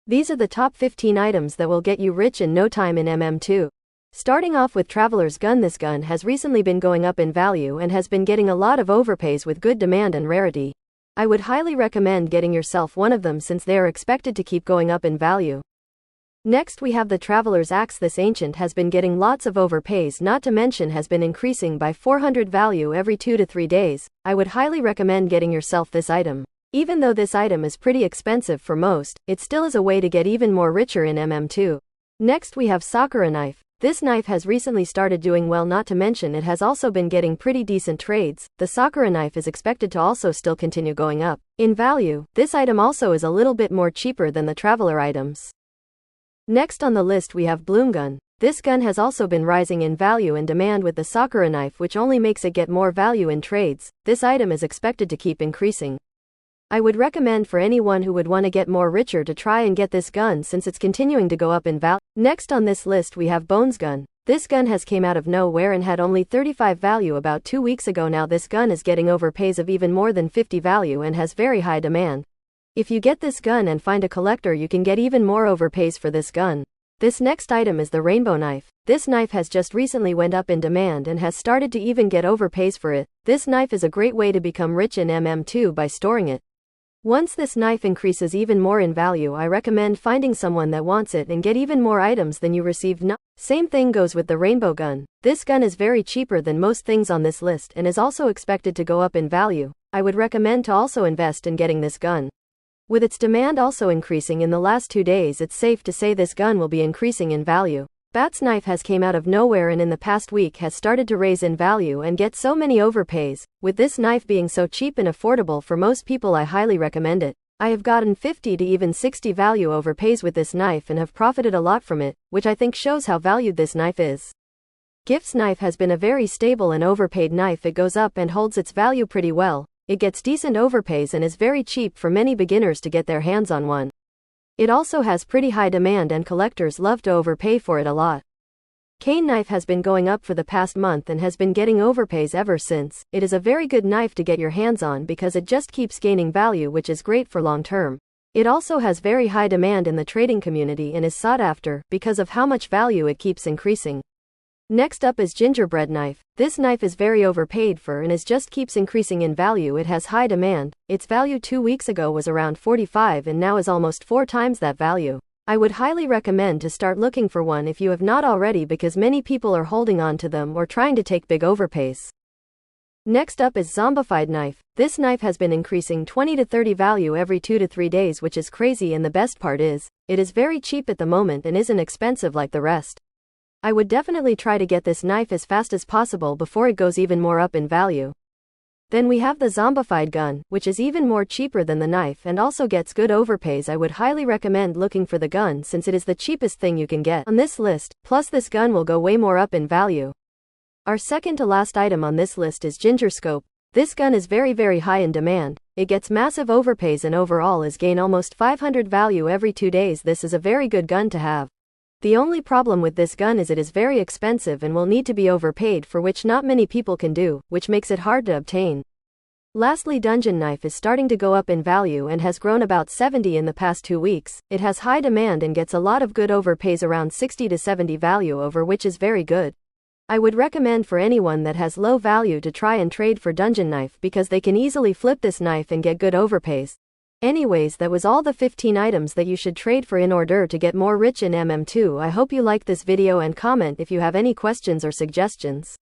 These are the top 15 items that will get you rich in no time in MM2. Starting off with Traveler's Gun. This gun has recently been going up in value and has been getting a lot of overpays with good demand and rarity. I would highly recommend getting yourself one of them since they are expected to keep going up in value. Next we have the Traveler's Axe. This ancient has been getting lots of overpays, not to mention has been increasing by 400 value every 2 to 3 days. I would highly recommend getting yourself this item. Even though this item is pretty expensive for most, it still is a way to get even more richer in MM2. Next we have Sakura Knife. This knife has recently started doing well, not to mention it has also been getting pretty decent trades. The Sakura Knife is expected to also still continue going up in value. This item also is a little bit more cheaper than the Traveler items. Next on the list we have Bloom Gun. This gun has also been rising in value and demand with the Sakura Knife, which only makes it get more value in trades. This item is expected to keep increasing. I would recommend for anyone who would want to get more richer to try and get this gun since it's continuing to go up in value. Next on this list we have Bones Gun. This gun has came out of nowhere and had only 35 value about 2 weeks ago. Now this gun is getting overpays of even more than 50 value and has very high demand. If you get this gun and find a collector, you can get even more overpays for this gun. This next item is the Rainbow Knife. This knife has just recently went up in demand and has started to even get overpays for it. This knife is a great way to become rich in MM2 by storing it. Once this knife increases even more in value, I recommend finding someone that wants it and get even more items than you received. Same thing goes with the Rainbow Gun. This gun is very cheaper than most things on this list and is also expected to go up in value. I would recommend to also invest in getting this gun. With its demand also increasing in the last 2 days, it's safe to say this gun will be increasing in value. Bat's Knife has came out of nowhere and in the past week has started to raise in value and get so many overpays. With this knife being so cheap and affordable for most people, I highly recommend it. I have gotten 50 to even 60 value overpays with this knife and have profited a lot from it, which I think shows how valued this knife is. Gifts Knife has been a very stable and overpaid knife. It goes up and holds its value pretty well. It gets decent overpays and is very cheap for many beginners to get their hands on one. It also has pretty high demand and collectors love to overpay for it a lot. Cane Knife has been going up for the past month and has been getting overpays ever since. It is a very good knife to get your hands on because it just keeps gaining value, which is great for long term. It also has very high demand in the trading community and is sought after because of how much value it keeps increasing. Next up is Gingerbread Knife. This knife is very overpaid for and is just keeps increasing in value. It has high demand. Its value 2 weeks ago was around 45 and now is almost 4 times that value. I would highly recommend to start looking for one if you have not already, because many people are holding on to them or trying to take big overpays. Next up is Zombified Knife. This knife has been increasing 20 to 30 value every 2 to 3 days, which is crazy, and the best part is, it is very cheap at the moment and isn't expensive like the rest. I would definitely try to get this knife as fast as possible before it goes even more up in value. Then we have the Zombified Gun, which is even more cheaper than the knife and also gets good overpays. I would highly recommend looking for the gun since it is the cheapest thing you can get on this list, plus this gun will go way more up in value. Our second to last item on this list is Ginger Scope. This gun is very high in demand. It gets massive overpays and overall is gain almost 500 value every 2 days. This is a very good gun to have. The only problem with this gun is it is very expensive and will need to be overpaid, for which not many people can do, which makes it hard to obtain. Lastly, Dungeon Knife is starting to go up in value and has grown about 70 in the past 2 weeks. It has high demand and gets a lot of good overpays, around 60 to 70 value over, which is very good. I would recommend for anyone that has low value to try and trade for Dungeon Knife because they can easily flip this knife and get good overpays. Anyways, that was all the 15 items that you should trade for in order to get more rich in MM2. I hope you liked this video and comment if you have any questions or suggestions.